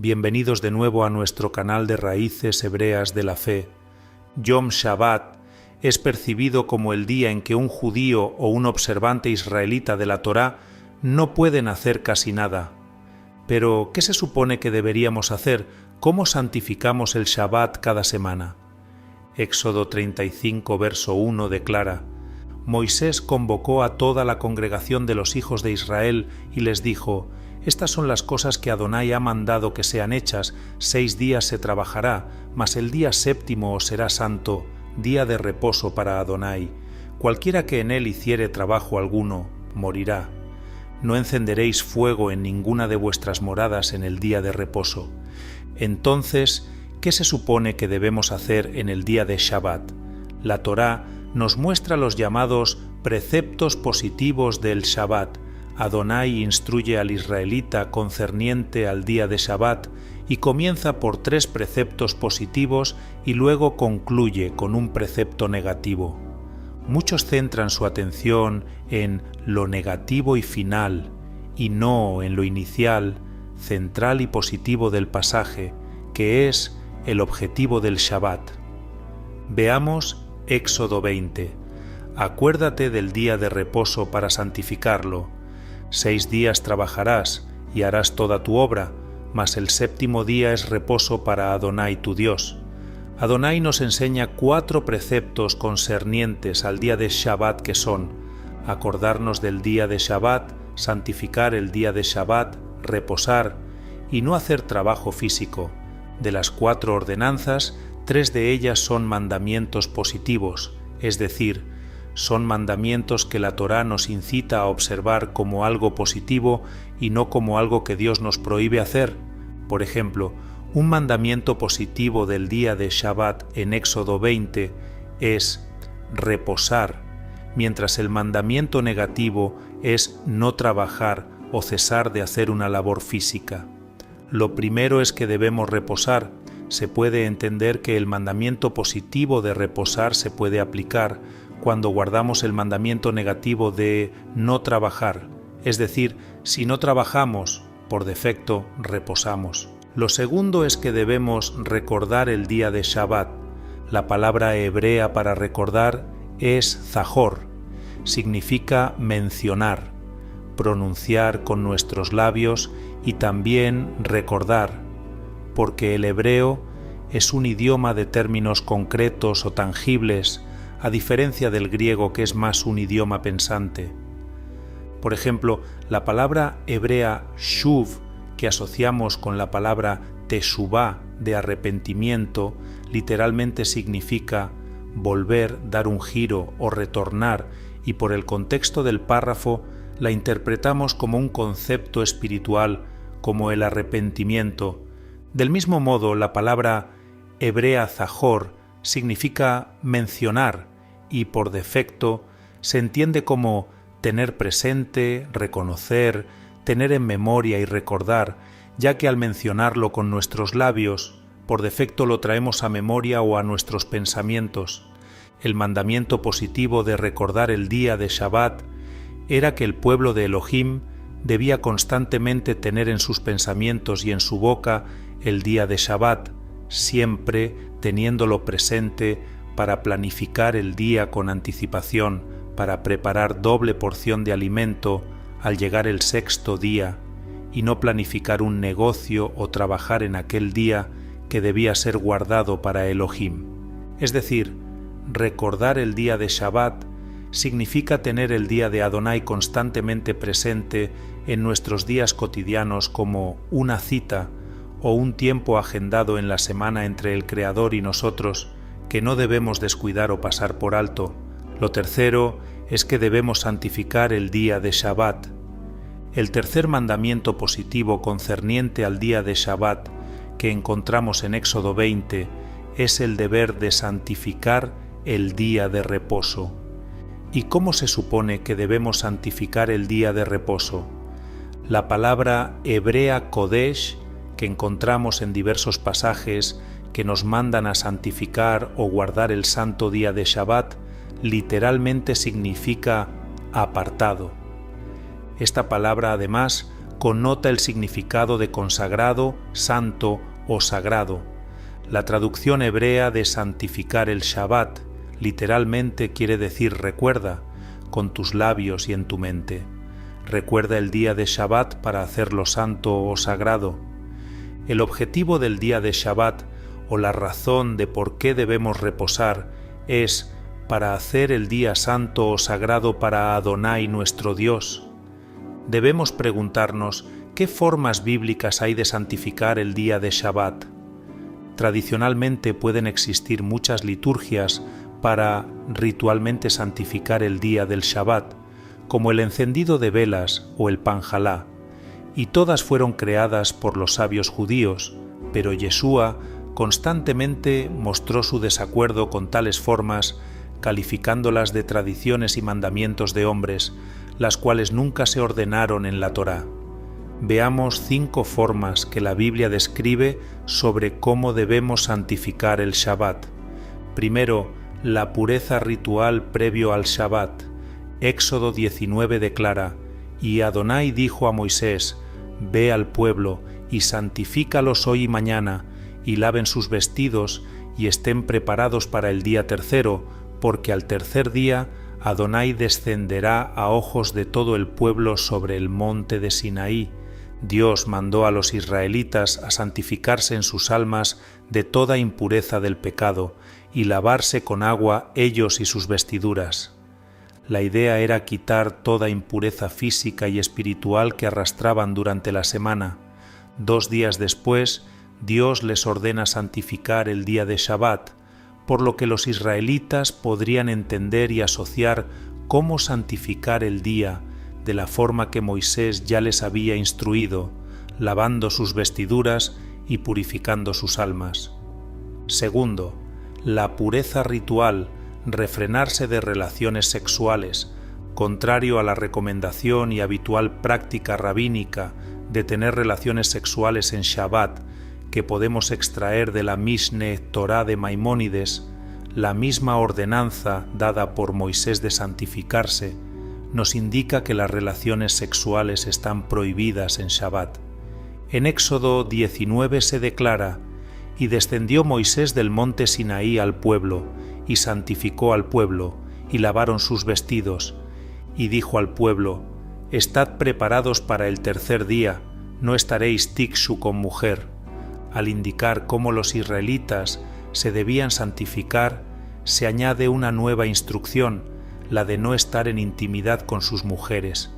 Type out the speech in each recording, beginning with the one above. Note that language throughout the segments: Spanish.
Bienvenidos de nuevo a nuestro canal de Raíces Hebreas de la Fe. Yom Shabbat es percibido como el día en que un judío o un observante israelita de la Torá no pueden hacer casi nada. Pero, ¿qué se supone que deberíamos hacer? ¿Cómo santificamos el Shabbat cada semana? Éxodo 35, verso 1 declara: Moisés convocó a toda la congregación de los hijos de Israel y les dijo: Estas son las cosas que Adonai ha mandado que sean hechas. 6 días se trabajará, mas el día séptimo os será santo, día de reposo para Adonai. Cualquiera que en él hiciere trabajo alguno, morirá. No encenderéis fuego en ninguna de vuestras moradas en el día de reposo. Entonces, ¿qué se supone que debemos hacer en el día de Shabbat? La Torá nos muestra los llamados preceptos positivos del Shabbat. Adonai instruye al israelita concerniente al día de Shabbat y comienza por 3 preceptos positivos y luego concluye con un precepto negativo. Muchos centran su atención en lo negativo y final, y no en lo inicial, central y positivo del pasaje, que es el objetivo del Shabbat. Veamos Éxodo 20. Acuérdate del día de reposo para santificarlo. 6 días trabajarás y harás toda tu obra, mas el séptimo día es reposo para Adonai tu Dios. Adonai nos enseña 4 preceptos concernientes al día de Shabbat que son: acordarnos del día de Shabbat, santificar el día de Shabbat, reposar y no hacer trabajo físico. De las 4 ordenanzas, 3 de ellas son mandamientos positivos, es decir, son mandamientos que la Torá nos incita a observar como algo positivo y no como algo que Dios nos prohíbe hacer. Por ejemplo, un mandamiento positivo del día de Shabbat en Éxodo 20 es reposar, mientras el mandamiento negativo es no trabajar o cesar de hacer una labor física. Lo primero es que debemos reposar. Se puede entender que el mandamiento positivo de reposar se puede aplicar cuando guardamos el mandamiento negativo de no trabajar, es decir, si no trabajamos, por defecto reposamos. Lo segundo es que debemos recordar el día de Shabbat. La palabra hebrea para recordar es zahor, significa mencionar, pronunciar con nuestros labios y también recordar, porque el hebreo es un idioma de términos concretos o tangibles, a diferencia del griego, que es más un idioma pensante. Por ejemplo, la palabra hebrea shuv, que asociamos con la palabra teshuvá, de arrepentimiento, literalmente significa volver, dar un giro o retornar, y por el contexto del párrafo la interpretamos como un concepto espiritual, como el arrepentimiento. Del mismo modo, la palabra hebrea zahor significa mencionar y por defecto se entiende como tener presente, reconocer, tener en memoria y recordar, ya que al mencionarlo con nuestros labios, por defecto lo traemos a memoria o a nuestros pensamientos. El mandamiento positivo de recordar el día de Shabbat era que el pueblo de Elohim debía constantemente tener en sus pensamientos y en su boca el día de Shabbat, siempre teniéndolo presente para planificar el día con anticipación, para preparar doble porción de alimento al llegar el 6º día, y no planificar un negocio o trabajar en aquel día que debía ser guardado para Elohim. Es decir, recordar el día de Shabbat significa tener el día de Adonai constantemente presente en nuestros días cotidianos como una cita o un tiempo agendado en la semana entre el Creador y nosotros que no debemos descuidar o pasar por alto. Lo tercero es que debemos santificar el día de Shabbat. El tercer mandamiento positivo concerniente al día de Shabbat que encontramos en Éxodo 20 es el deber de santificar el día de reposo. ¿Y cómo se supone que debemos santificar el día de reposo? La palabra hebrea kodesh, que encontramos en diversos pasajes que nos mandan a santificar o guardar el santo día de Shabbat, literalmente significa apartado. Esta palabra además connota el significado de consagrado, santo o sagrado. La traducción hebrea de santificar el Shabbat literalmente quiere decir recuerda, con tus labios y en tu mente. Recuerda el día de Shabbat para hacerlo santo o sagrado. El objetivo del día de Shabbat o la razón de por qué debemos reposar es para hacer el día santo o sagrado para Adonai nuestro Dios. Debemos preguntarnos qué formas bíblicas hay de santificar el día de Shabbat. Tradicionalmente pueden existir muchas liturgias para ritualmente santificar el día del Shabbat, como el encendido de velas o el pan jalá, y todas fueron creadas por los sabios judíos, pero Yeshua constantemente mostró su desacuerdo con tales formas, calificándolas de tradiciones y mandamientos de hombres, las cuales nunca se ordenaron en la Torá. Veamos 5 formas que la Biblia describe sobre cómo debemos santificar el Shabbat. Primero, la pureza ritual previo al Shabbat. Éxodo 19 declara: «Y Adonai dijo a Moisés: Ve al pueblo y santifícalos hoy y mañana, y laven sus vestidos y estén preparados para el día tercero, porque al tercer día Adonai descenderá a ojos de todo el pueblo sobre el monte de Sinaí». Dios mandó a los israelitas a santificarse en sus almas de toda impureza del pecado y lavarse con agua ellos y sus vestiduras. La idea era quitar toda impureza física y espiritual que arrastraban durante la semana. 2 días después, Dios les ordena santificar el día de Shabbat, por lo que los israelitas podrían entender y asociar cómo santificar el día de la forma que Moisés ya les había instruido, lavando sus vestiduras y purificando sus almas. Segundo, la pureza ritual, refrenarse de relaciones sexuales, contrario a la recomendación y habitual práctica rabínica de tener relaciones sexuales en Shabbat, que podemos extraer de la Mishne Torah de Maimónides. La misma ordenanza dada por Moisés de santificarse nos indica que las relaciones sexuales están prohibidas en Shabbat. En Éxodo 19 se declara: «Y descendió Moisés del monte Sinaí al pueblo, y santificó al pueblo, y lavaron sus vestidos. Y dijo al pueblo: Estad preparados para el tercer día, no estaréis tikshu con mujer». Al indicar cómo los israelitas se debían santificar, se añade una nueva instrucción, la de no estar en intimidad con sus mujeres.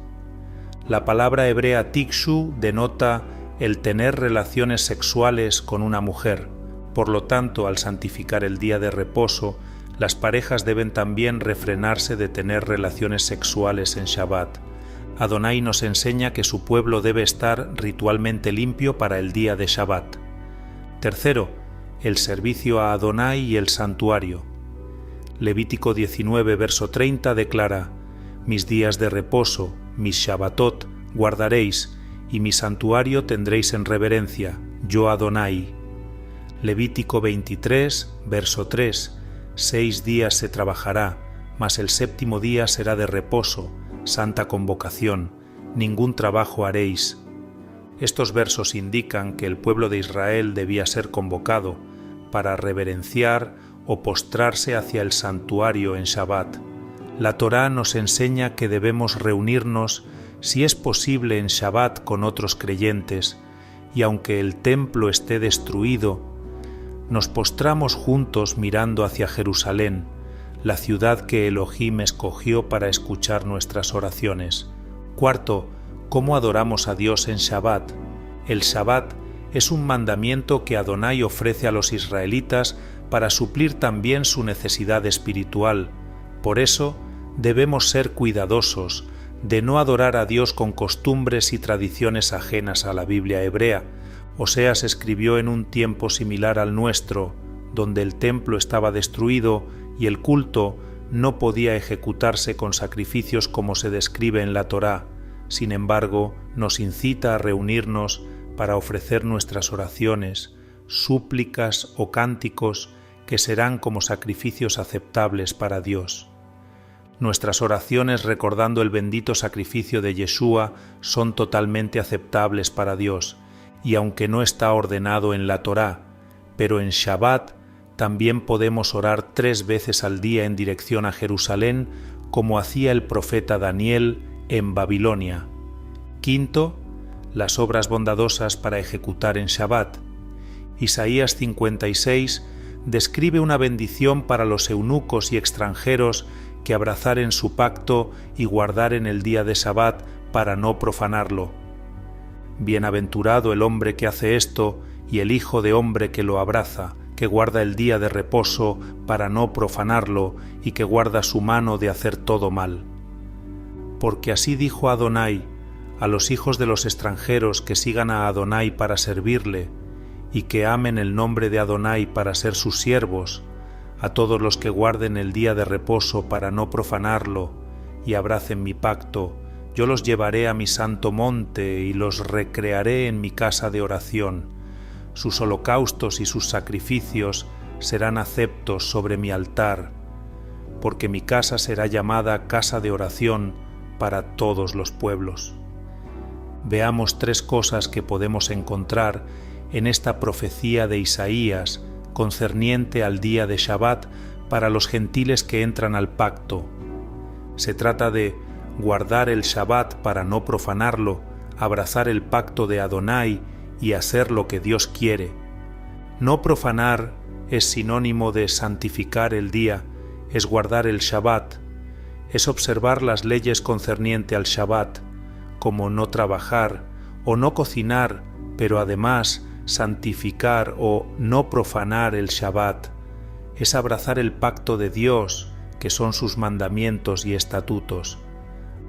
La palabra hebrea tikshu denota el tener relaciones sexuales con una mujer. Por lo tanto, al santificar el día de reposo, las parejas deben también refrenarse de tener relaciones sexuales en Shabbat. Adonai nos enseña que su pueblo debe estar ritualmente limpio para el día de Shabbat. Tercero, el servicio a Adonai y el santuario. Levítico 19, verso 30 declara: «Mis días de reposo, mis Shabbatot, guardaréis, y mi santuario tendréis en reverencia, yo Adonai». Levítico 23, verso 3: «6 días se trabajará, mas el 7º día será de reposo, santa convocación, ningún trabajo haréis». Estos versos indican que el pueblo de Israel debía ser convocado para reverenciar o postrarse hacia el santuario en Shabbat. La Torá nos enseña que debemos reunirnos, si es posible, en Shabbat con otros creyentes, y aunque el templo esté destruido, nos postramos juntos mirando hacia Jerusalén, la ciudad que Elohim escogió para escuchar nuestras oraciones. Cuarto, ¿cómo adoramos a Dios en Shabbat? El Shabbat es un mandamiento que Adonai ofrece a los israelitas para suplir también su necesidad espiritual. Por eso, debemos ser cuidadosos de no adorar a Dios con costumbres y tradiciones ajenas a la Biblia hebrea. Oseas escribió en un tiempo similar al nuestro, donde el templo estaba destruido y el culto no podía ejecutarse con sacrificios como se describe en la Torá. Sin embargo, nos incita a reunirnos para ofrecer nuestras oraciones, súplicas o cánticos que serán como sacrificios aceptables para Dios. Nuestras oraciones recordando el bendito sacrificio de Yeshua son totalmente aceptables para Dios, y aunque no está ordenado en la Torá, pero en Shabbat también podemos orar 3 veces al día en dirección a Jerusalén, como hacía el profeta Daniel en Babilonia. Quinto, las obras bondadosas para ejecutar en Shabbat. Isaías 56 describe una bendición para los eunucos y extranjeros que abrazaren su pacto y guardaren el día de Shabbat para no profanarlo. Bienaventurado el hombre que hace esto y el hijo de hombre que lo abraza, que guarda el día de reposo para no profanarlo y que guarda su mano de hacer todo mal. Porque así dijo Adonai a los hijos de los extranjeros que sigan a Adonai para servirle y que amen el nombre de Adonai para ser sus siervos, a todos los que guarden el día de reposo para no profanarlo y abracen mi pacto, yo los llevaré a mi santo monte y los recrearé en mi casa de oración. Sus holocaustos y sus sacrificios serán aceptos sobre mi altar, porque mi casa será llamada casa de oración para todos los pueblos. Veamos 3 cosas que podemos encontrar en esta profecía de Isaías concerniente al día de Shabbat para los gentiles que entran al pacto. Se trata de guardar el Shabbat para no profanarlo, abrazar el pacto de Adonai y hacer lo que Dios quiere. No profanar es sinónimo de santificar el día, es guardar el Shabbat, es observar las leyes concerniente al Shabbat, como no trabajar o no cocinar, pero además santificar o no profanar el Shabbat, es abrazar el pacto de Dios, que son sus mandamientos y estatutos.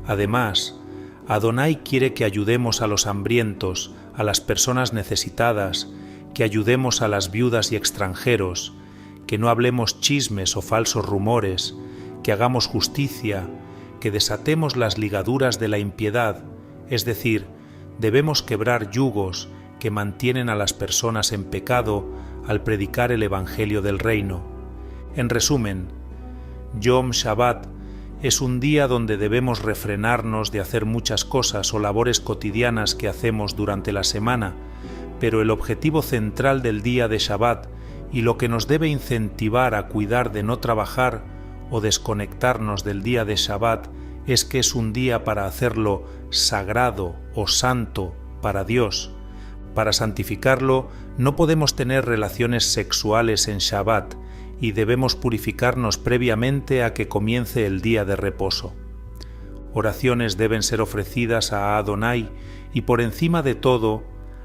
Además, Adonai quiere que ayudemos a los hambrientos, a las personas necesitadas, que ayudemos a las viudas y extranjeros, que no hablemos chismes o falsos rumores, que hagamos justicia, que desatemos las ligaduras de la impiedad, es decir, debemos quebrar yugos que mantienen a las personas en pecado al predicar el Evangelio del Reino. En resumen, Yom Shabbat es un día donde debemos refrenarnos de hacer muchas cosas o labores cotidianas que hacemos durante la semana, pero el objetivo central del día de Shabbat y lo que nos debe incentivar a cuidar de no trabajar o desconectarnos del día de Shabbat es que es un día para hacerlo sagrado o santo para Dios. Para santificarlo no podemos tener relaciones sexuales en Shabbat y debemos purificarnos previamente a que comience el día de reposo. Oraciones deben ser ofrecidas a Adonai y por encima de todo,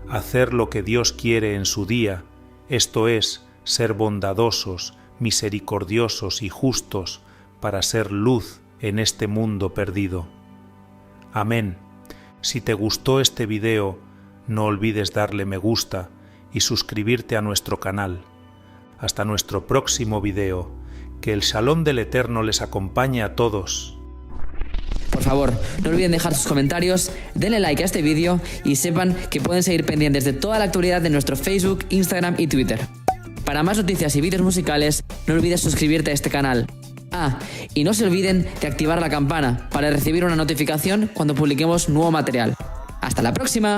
hacer lo que Dios quiere en su día, esto es, ser bondadosos, misericordiosos y justos para ser luz en este mundo perdido. Amén. Si te gustó este video, no olvides darle me gusta y suscribirte a nuestro canal. Hasta nuestro próximo video. Que el Shalom del Eterno les acompañe a todos. Por favor, no olviden dejar sus comentarios, denle like a este vídeo y sepan que pueden seguir pendientes de toda la actualidad de nuestro Facebook, Instagram y Twitter. Para más noticias y vídeos musicales, no olvides suscribirte a este canal. Y no se olviden de activar la campana para recibir una notificación cuando publiquemos nuevo material. ¡Hasta la próxima!